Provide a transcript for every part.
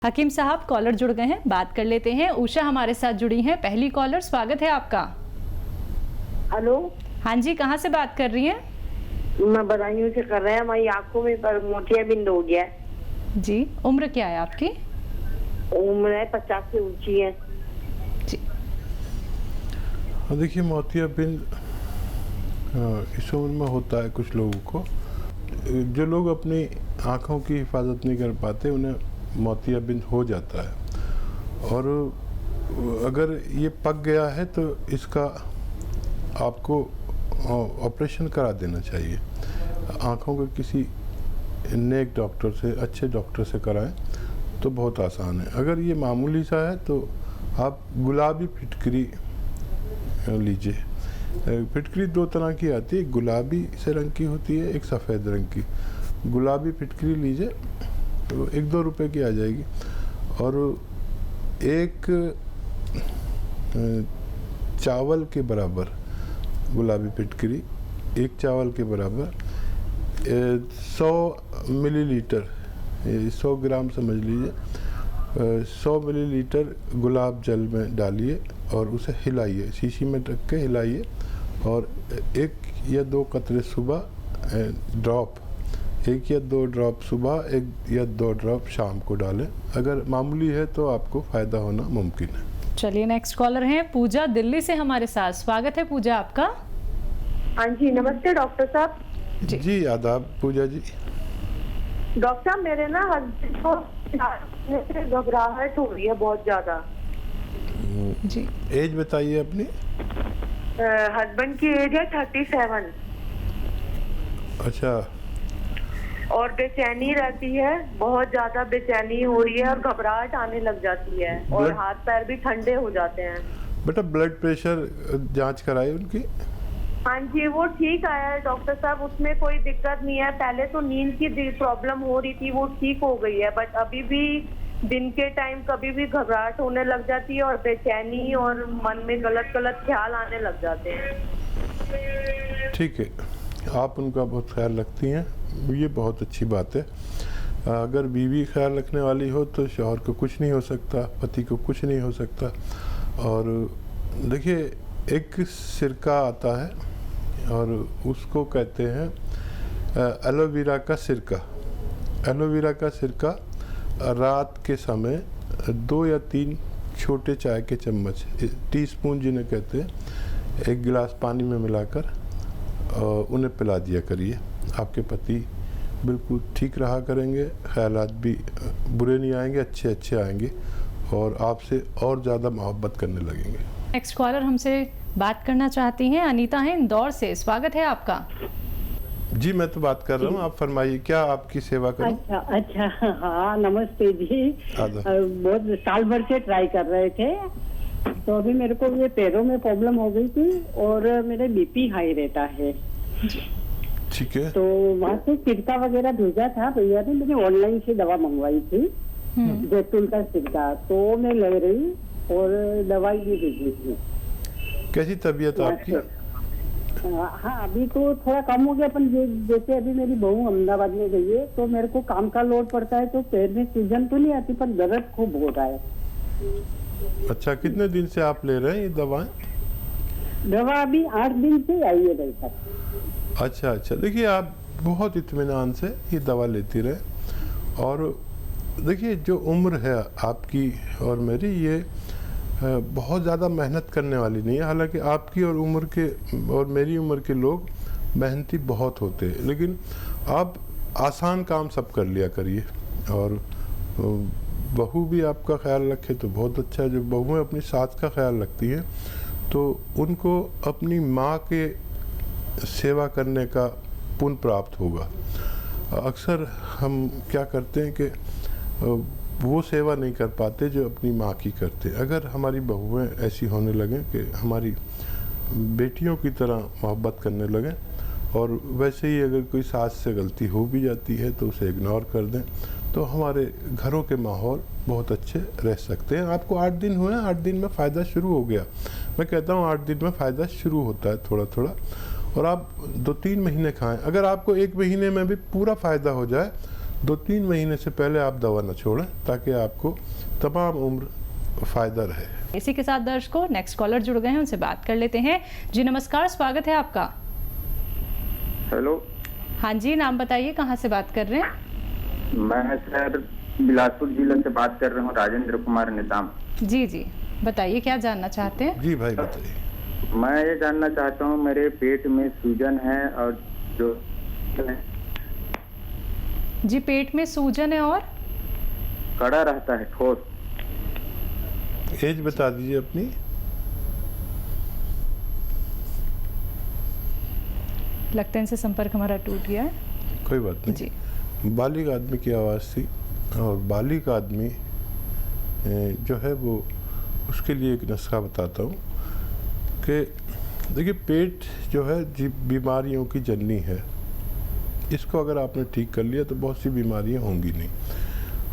हकीम साहब कॉलर जुड़ गए हैं, बात कर लेते हैं। उषा हमारे साथ जुड़ी हैं, पहली कॉलर। स्वागत है आपका। हेलो। हाँ जी, कहाँ से बात कर रही हैं? मैं बदायूं से कर रहे हैं। हमारी आंखों में पर मोतियाबिंद हो गया है। जी, उम्र क्या है आपकी? उम्र है 50 से ऊंची है जी। देखिए, मोतियाबिंद इस उम्र में होता है कुछ लोगों को। जो लोग अपनी आँखों की हिफाजत नहीं कर पाते उन्हें मोतियाबिंद हो जाता है, और अगर ये पक गया है तो इसका आपको ऑपरेशन करा देना चाहिए। आँखों के किसी नेक डॉक्टर से, अच्छे डॉक्टर से कराएं तो बहुत आसान है। अगर ये मामूली सा है तो आप गुलाबी फिटकरी लीजिए। फिटकरी दो तरह की आती है, गुलाबी से रंग की होती है, एक सफ़ेद रंग की। गुलाबी फिटकरी लीजिए तो 1-2 रुपए की आ जाएगी, और एक चावल के बराबर गुलाबी फिटकरी, एक चावल के बराबर 100 मिलीलीटर, 100 ग्राम समझ लीजिए, 100 मिलीलीटर गुलाब जल में डालिए और उसे हिलाइए, शीशी में रख के हिलाइए, और 1 या 2 कतरे सुबह ड्रॉप, 1 या 2 ड्रॉप सुबह, 1 या 2 ड्रॉप शाम को डालें। अगर मामूली है तो आपको फ़ायदा होना मुमकिन है। चलिए, नेक्स्ट कॉलर हैं पूजा दिल्ली से हमारे साथ। स्वागत है पूजा आपका। हाँ जी, नमस्ते डॉक्टर साहब। जी आदाब पूजा जी। डॉक्टर साहब, मेरे ना हस्बैंड को घबराहट हो रही है बहुत ज्यादा जी। एज बताइए अपनी। हस्बैंड की एज है 37। अच्छा। और बेचैनी रहती है, बहुत ज्यादा बेचैनी हो रही है और घबराहट आने लग जाती है, और हाथ पैर भी ठंडे हो जाते हैं। बेटा, ब्लड प्रेशर जांच कराई उनकी? हाँ जी, वो ठीक आया है डॉक्टर साहब, उसमें कोई दिक्कत नहीं है। पहले तो नींद की प्रॉब्लम हो रही थी, वो ठीक हो गई है, बट अभी भी दिन के टाइम कभी भी घबराहट होने लग जाती है और बेचैनी, और मन में गलत गलत ख्याल आने लग जाते हैं। ठीक है, आप उनका बहुत ख्याल रखती हैं, ये बहुत अच्छी बात है। अगर बीवी ख्याल रखने वाली हो तो शौहर को कुछ नहीं हो सकता, पति को कुछ नहीं हो सकता। और देखिए, एक सिरका आता है और उसको कहते हैं एलोवेरा का सिरका। एलोवेरा का सिरका रात के समय 2 या 3 छोटे चाय के चम्मच, टीस्पून जिन्हें कहते हैं, 1 गिलास पानी में मिलाकर उन्हें पिला दिया करिए। आपके पति बिल्कुल ठीक रहा करेंगे, ख्यालात भी बुरे नहीं आएंगे, अच्छे अच्छे आएंगे, और आपसे और ज़्यादा मोहब्बत करने लगेंगे। नेक्स्ट कॉलर हमसे बात करना चाहती हैं, अनीता है इंदौर से। स्वागत है आपका। जी, मैं तो बात कर रहा हूँ, आप फरमाइए, क्या आपकी सेवा करूं? अच्छा, हाँ नमस्ते जी। बहुत साल भर से ट्राई कर रहे थे, तो अभी मेरे को ये पैरों में प्रॉब्लम हो गई थी और मेरे बीपी हाई रहता है। ठीक है। तो वहाँ से सिरका वगैरह भेजा था भैया ने, मैंने ऑनलाइन से दवा मंगवाई थी, जैतून का सिरका, तो मैं ले रही और दवाई भी भेजी थी। कैसी तबीयत आपकी? हाँ, अभी तो थोड़ा कम हो गया, पर जैसे अभी मेरी बहू अहमदाबाद में गई है तो मेरे को काम का लोड पड़ता है, तो पैर में सूजन तो नहीं आती पर दर्द खूब हो रहा है। अच्छा, कितने दिन से आप ले रहे हैं ये दवाएं? दवा अभी 8 दिन से आई है भाई साहब। अच्छा, देखिए, आप बहुत इत्मीनान से ये दवा लेती रहे। और देखिए, जो उम्र है आपकी और मेरी, ये बहुत ज़्यादा मेहनत करने वाली नहीं है। हालांकि आपकी और उम्र के और मेरी उम्र के लोग मेहनती बहुत होते हैं, लेकिन आप आसान काम सब कर लिया करिए। और बहू भी आपका ख्याल रखे तो बहुत अच्छा है। जब बहुएं अपनी सास का ख्याल रखती हैं तो उनको अपनी माँ के सेवा करने का पुण्य प्राप्त होगा। अक्सर हम क्या करते हैं कि वो सेवा नहीं कर पाते जो अपनी माँ की करते। अगर हमारी बहुएं ऐसी होने लगें कि हमारी बेटियों की तरह मोहब्बत करने लगें, और वैसे ही अगर कोई सास से गलती हो भी जाती है तो उसे इग्नोर कर दें, तो हमारे घरों के माहौल बहुत अच्छे रह सकते हैं। आपको 8 दिन हुए हैं, 8 दिन में फ़ायदा शुरू हो गया। मैं कहता हूँ 8 दिन में फ़ायदा शुरू होता है थोड़ा थोड़ा, और आप 2-3 महीने खाएं। अगर आपको 1 महीने में भी पूरा फ़ायदा हो जाए 2-3 महीने से पहले आप दवा न छोड़ें, ताकि आपको तमाम उम्र फ़ायदा रहे। इसी के साथ दर्शकों, नेक्स्ट कॉलर जुड़ गए हैं, उनसे बात कर लेते हैं। जी नमस्कार, स्वागत है आपका। हेलो। हाँ जी, नाम बताइए, कहाँ से बात कर रहे हैं? मैं सर बिलासपुर जिले से बात कर रहा हूँ, राजेंद्र कुमार निजाम। जी जी, बताइए क्या जानना चाहते हैं? जी भाई बताइए। मैं ये जानना चाहता हूँ, मेरे पेट में सूजन है और जो जी, पेट में सूजन है और कड़ा रहता है, ठोस। एज बता दीजिए अपनी। लगता है इनसे संपर्क हमारा टूट गया है। कोई बात नहीं जी। बालिग आदमी की आवाज़ थी, और बालिग आदमी जो है वो, उसके लिए एक नुस्खा बताता हूँ कि देखिए, पेट जो है जी बीमारियों की जननी है। इसको अगर आपने ठीक कर लिया तो बहुत सी बीमारियाँ होंगी नहीं।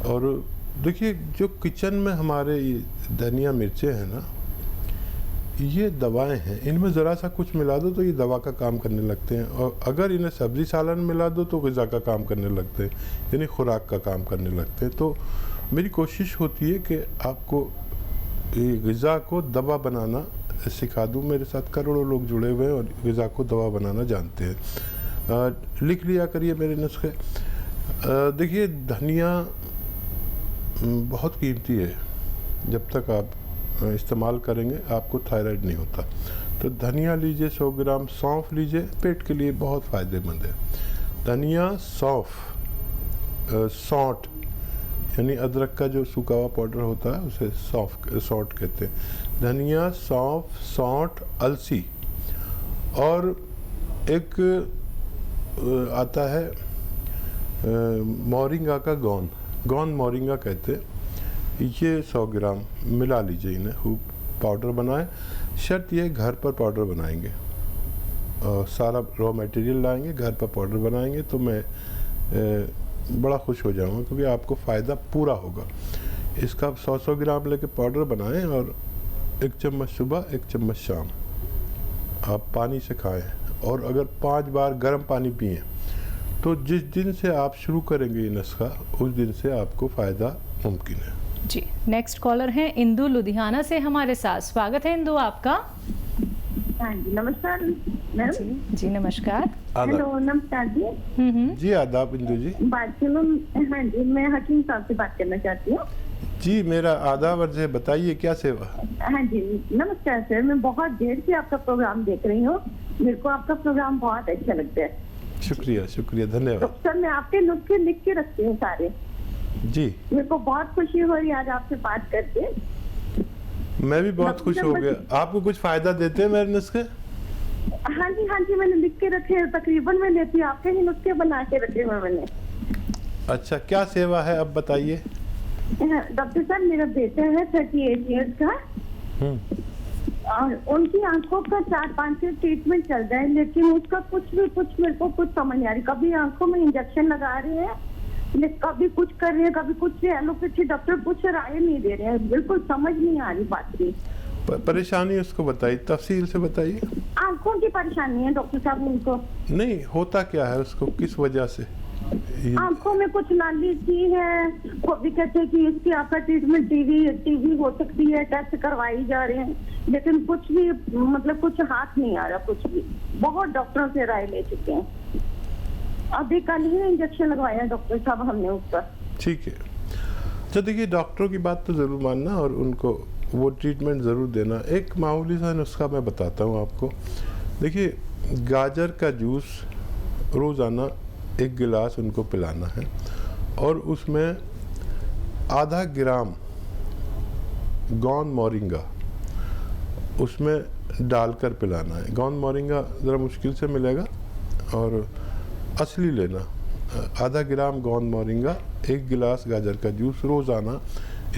और देखिए, जो किचन में हमारे ये धनिया मिर्चें हैं ना, ये दवाएं हैं। इनमें ज़रा सा कुछ मिला दो तो ये दवा का काम करने लगते हैं, और अगर इन्हें सब्ज़ी सालन मिला दो तो ग़िज़ा का काम करने लगते हैं, यानी खुराक का काम करने लगते हैं। तो मेरी कोशिश होती है कि आपको ये ग़िज़ा को दवा बनाना सिखा दूँ। मेरे साथ करोड़ों लोग जुड़े हुए हैं और ग़िज़ा को दवा बनाना जानते हैं। लिख लिया करिए मेरे नुस्खे। देखिए, धनिया बहुत कीमती है। जब तक आप इस्तेमाल करेंगे आपको थायराइड नहीं होता। तो धनिया लीजिए 100 ग्राम, सौंफ लीजिए, पेट के लिए बहुत फ़ायदेमंद है। धनिया, सौंफ, सौंठ यानी अदरक का जो सूखा हुआ पाउडर होता है उसे सौंठ कहते हैं। धनिया, सौंफ, सौंठ, अलसी, और एक आता है मोरिंगा का गौन मोरिंगा कहते हैं। ये 100 ग्राम मिला लीजिए, इन्हें खूब पाउडर बनाएं। शर्त ये घर पर पाउडर बनाएंगे, और सारा रॉ मटेरियल लाएंगे, घर पर पाउडर बनाएंगे, तो मैं बड़ा खुश हो जाऊंगा, क्योंकि आपको फ़ायदा पूरा होगा। इसका 100 ग्राम लेके पाउडर बनाएं, और 1 चम्मच सुबह, 1 चम्मच शाम आप पानी से खाएं। और अगर 5 बार गर्म पानी पिएं, तो जिस दिन से आप शुरू करेंगे ये नुस्खा, उस दिन से आपको फ़ायदा मुमकिन है। जी, नेक्स्ट कॉलर हैं इंदु लुधियाना से हमारे साथ। स्वागत है इंदु आपका। हाँ जी, नमस्कार मैम। जी नमस्कार। हेलो, नमस्कार जी। जी आदाब इंदु जी। बात सुनो। हाँ जी, मैं हकीम साहब से बात करना चाहती हूँ। जी, मेरा आदाब अर्ज है, बताइए क्या सेवा। हाँ जी, नमस्कार सर। मैं बहुत देर से आपका प्रोग्राम देख रही हूँ, मेरे को आपका प्रोग्राम बहुत अच्छा लगता है। शुक्रिया शुक्रिया, धन्यवाद। तो सर, मैं आपके नुस्खे लिख के रखती हूँ सारे। जी, मेरे को बहुत खुशी हो रही है आज आपसे बात करके। मैं भी बहुत खुश हो गया। आपको कुछ फायदा देते हैं मेरे नुस्खे? हाँ जी, मैंने लिख के रखे हैं। तकरीबन मैं लेती हूँ, आपके ही नुस्खे बना के रखे हुए मैंने। अच्छा, क्या सेवा है अब बताइए। डॉक्टर साहब, मेरा बेटा है 38 ईयर्स का, और उनकी आंखों का 4-5 से ट्रीटमेंट चल रहा है, लेकिन उसका कुछ मेरे को कुछ समझ नहीं आ रही। कभी आंखों में इंजेक्शन लगा रहे हैं, कभी कुछ कर रहे हैं, कभी कुछ। एलोपैथी डॉक्टर कुछ राय नहीं दे रहे हैं, बिल्कुल समझ नहीं आ रही बात की। परेशानी उसको बताइए, तफसील से बताइए। आंखों की परेशानी है डॉक्टर साहब उनको। नहीं, होता क्या है उसको, किस वजह से? आंखों में कुछ नाली सी है, वो भी कहते हैं कि इसकी आपका ट्रीटमेंट टीवी हो सकती है, टेस्ट करवाई जा रहे हैं, लेकिन कुछ भी मतलब कुछ हाथ नहीं आ रहा, कुछ भी। बहुत डॉक्टरों से राय ले चुके हैं, अभी कल ही इंजेक्शन लगवाया डॉक्टर साहब हमने उसका। ठीक है, तो देखिए, डॉक्टरों की बात तो ज़रूर मानना और उनको वो ट्रीटमेंट ज़रूर देना। एक मामूली सा नुस्खा मैं बताता हूँ आपको। देखिए, गाजर का जूस रोज़ाना 1 गिलास उनको पिलाना है, और उसमें आधा ग्राम गौन मोरिंगा उसमें डालकर पिलाना है। गौन मोरिंगा ज़रा मुश्किल से मिलेगा, और असली लेना। आधा ग्राम गौन मोरिंगा, 1 गिलास गाजर का जूस रोज़ाना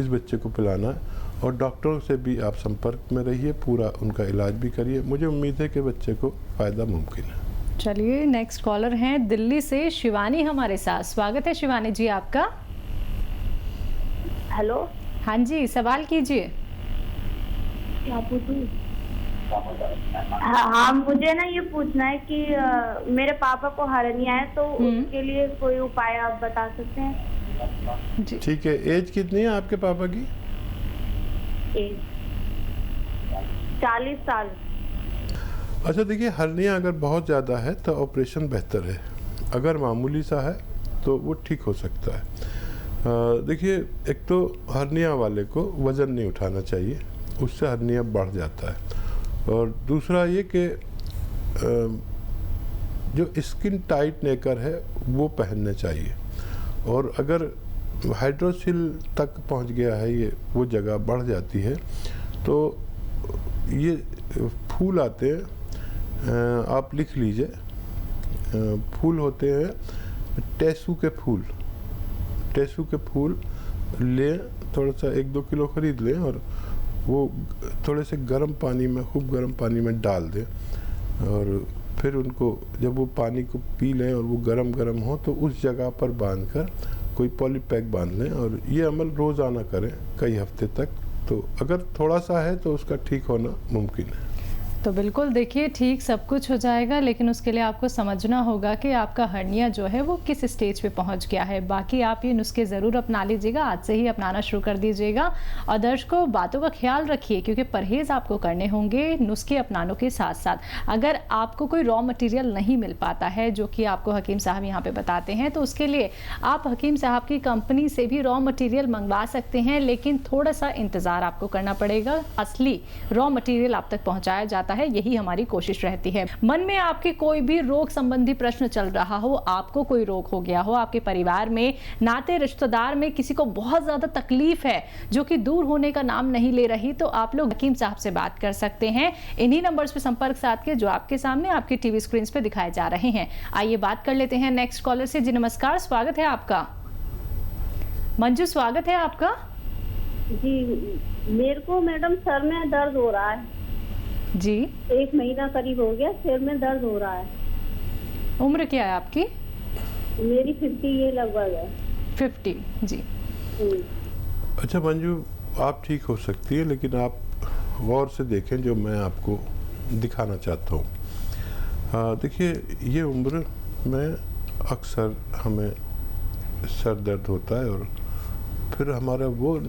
इस बच्चे को पिलाना है। और डॉक्टरों से भी आप संपर्क में रहिए, पूरा उनका इलाज भी करिए। मुझे उम्मीद है कि बच्चे को फ़ायदा मुमकिन है। चलिए, नेक्स्ट कॉलर हैं दिल्ली से शिवानी हमारे साथ। स्वागत है शिवानी जी आपका। हेलो। हाँ जी, सवाल कीजिए। क्या पूछूं? हाँ, मुझे ना ये पूछना है कि मेरे पापा को हर्निया है, तो उसके लिए कोई उपाय आप बता सकते हैं? ठीक है, एज कितनी है आपके पापा की? 40 साल। अच्छा देखिए, हर्निया अगर बहुत ज़्यादा है तो ऑपरेशन बेहतर है, अगर मामूली सा है तो वो ठीक हो सकता है। देखिए, एक तो हर्निया वाले को वज़न नहीं उठाना चाहिए, उससे हर्निया बढ़ जाता है। और दूसरा ये कि जो स्किन टाइट नेकर है वो पहनने चाहिए। और अगर हाइड्रोसिल तक पहुंच गया है, ये वो जगह बढ़ जाती है, तो ये फूल आते हैं, आप लिख लीजिए, फूल होते हैं टेसू के फूल। टेसू के फूल लें, थोड़ा सा 1-2 किलो खरीद लें और वो थोड़े से गर्म पानी में, खूब गर्म पानी में डाल दें, और फिर उनको जब वो पानी को पी लें और वो गरम गरम हो तो उस जगह पर बांधकर कोई पॉलीपैक बांध लें, और ये अमल रोज़ाना करें कई हफ्ते तक। तो अगर थोड़ा सा है तो उसका ठीक होना मुमकिन है। तो बिल्कुल देखिए, ठीक सब कुछ हो जाएगा, लेकिन उसके लिए आपको समझना होगा कि आपका हर्निया जो है वो किस स्टेज पे पहुंच गया है। बाकी आप ये नुस्खे ज़रूर अपना लीजिएगा, आज से ही अपनाना शुरू कर दीजिएगा। और दर्शकों, बातों का ख्याल रखिए, क्योंकि परहेज़ आपको करने होंगे नुस्खे अपनाने के साथ साथ। अगर आपको कोई रॉ मटेरियल नहीं मिल पाता है, जो कि आपको हकीम साहब यहाँ पे बताते हैं, तो उसके लिए आप हकीम साहब की कंपनी से भी रॉ मटेरियल मंगवा सकते हैं, लेकिन थोड़ा सा इंतज़ार आपको करना पड़ेगा। असली रॉ मटेरियल आप तक पहुँचाया जाता है, यही हमारी कोशिश रहती है। मन में आपके कोई भी रोग संबंधी प्रश्न चल रहा हो, आपको कोई रोग हो गया हो, आपके परिवार में, नाते रिश्तेदार में किसी को बहुत ज्यादा तकलीफ है जो कि दूर होने का नाम नहीं ले रही, तो आप लोग हकीम साहब से बात कर सकते हैं इन्हीं नंबर्स पे संपर्क साध के, जो आपके सामने आपकी टीवी स्क्रीन पे दिखाए जा रहे हैं। आइए बात कर लेते हैं नेक्स्ट कॉलर से। जी नमस्कार, स्वागत है आपका। मंजू, स्वागत है आपका। जी, मेरे को मैडम सर में दर्द हो रहा है जी। 1 महीना करीब हो गया, सिर में दर्द हो रहा है। उम्र क्या है आपकी? मेरी 50 ये लगभग है। 50 जी। अच्छा मंजू, आप ठीक हो सकती है, लेकिन आप गौर से देखें जो मैं आपको दिखाना चाहता हूँ। देखिए, ये उम्र में अक्सर हमें सर दर्द होता है, और फिर हमारा वो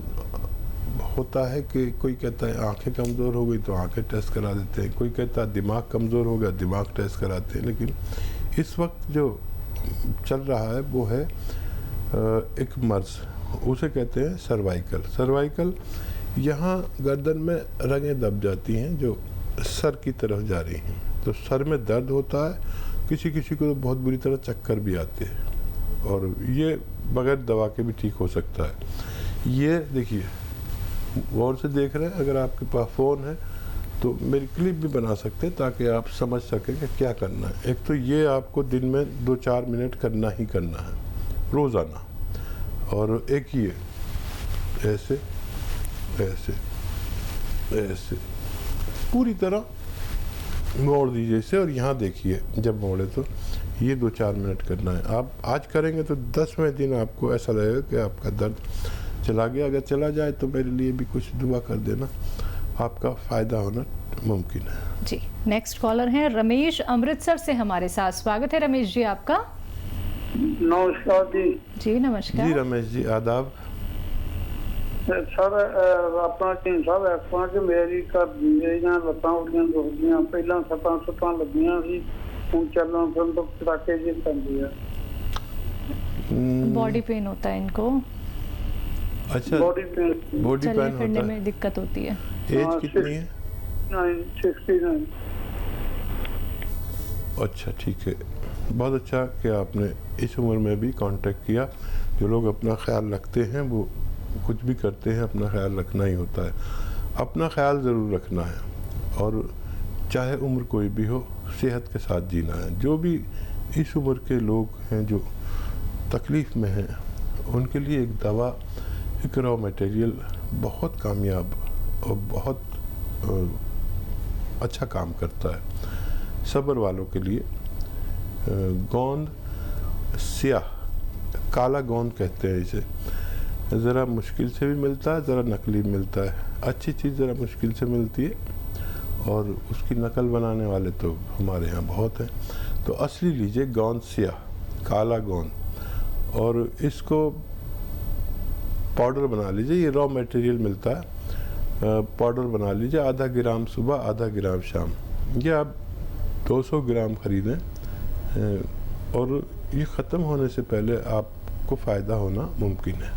होता है कि कोई कहता है आंखें कमज़ोर हो गई तो आंखें टेस्ट करा देते हैं, कोई कहता है दिमाग कमज़ोर हो गया, दिमाग टेस्ट कराते हैं। लेकिन इस वक्त जो चल रहा है वो है एक मर्ज़, उसे कहते हैं सर्वाइकल। सर्वाइकल, यहाँ गर्दन में रगें दब जाती हैं जो सर की तरफ जा रही हैं, तो सर में दर्द होता है। किसी किसी को तो बहुत बुरी तरह चक्कर भी आते हैं, और ये बगैर दवा के भी ठीक हो सकता है। ये देखिए, गौर से देख रहे हैं, अगर आपके पास फ़ोन है तो मेरी क्लिप भी बना सकते हैं ताकि आप समझ सकें कि क्या करना है। एक तो ये आपको दिन में 2-4 मिनट करना ही करना है रोज़ाना, और एक ये ऐसे ऐसे ऐसे पूरी तरह मोड़ दीजिए इसे, और यहाँ देखिए जब मोड़े तो ये 2-4 मिनट करना है। आप आज करेंगे तो 10वें दिन आपको ऐसा लगेगा कि आपका दर्द चला गया। अगर चला जाए तो मेरे लिए भी कुछ दुआ कर देना, आपका फ़ायदा होना मुमकिन है। जी, नेक्स्ट कॉलर हैं रमेश अमृतसर से हमारे साथ। स्वागत है रमेश जी आपका। नमस्कार जी। जी नमस्कार जी रमेश जी, आदाब। सर अपना टीम साहब ऐसा कि मेरी मेरियां लत्तां उड़ियां दुखदियां, पहला सट्टां लगियां सी, हुण चलन फिरन तो कड़ाके जी पैंदी है। बॉडी पेन होता है इनको। अच्छा, बॉडी पेन चलने फिरने में दिक्कत होती है। एज कितनी है? 69। अच्छा ठीक है, बहुत अच्छा कि आपने इस उम्र में भी कांटेक्ट किया। जो लोग अपना ख्याल रखते हैं वो कुछ भी करते हैं, अपना ख्याल रखना ही होता है। अपना ख्याल ज़रूर रखना है, और चाहे उम्र कोई भी हो, सेहत के साथ जीना है। जो भी इस उम्र के लोग हैं जो तकलीफ़ में हैं, उनके लिए एक दवा, एक रॉ मटेरियल बहुत कामयाब और बहुत अच्छा काम करता है। सब्र वालों के लिए गोंद स्याह, काला गोंद कहते हैं इसे, ज़रा मुश्किल से भी मिलता है, ज़रा नकली मिलता है। अच्छी चीज़ ज़रा मुश्किल से मिलती है, और उसकी नकल बनाने वाले तो हमारे यहाँ बहुत हैं। तो असली लीजिए गोंद सिया, काला गोंद, और इसको पाउडर बना लीजिए। ये रॉ मटेरियल मिलता है, पाउडर बना लीजिए, आधा ग्राम सुबह आधा ग्राम शाम। ये आप 200 ग्राम खरीदें और ये ख़त्म होने से पहले आपको फ़ायदा होना मुमकिन है।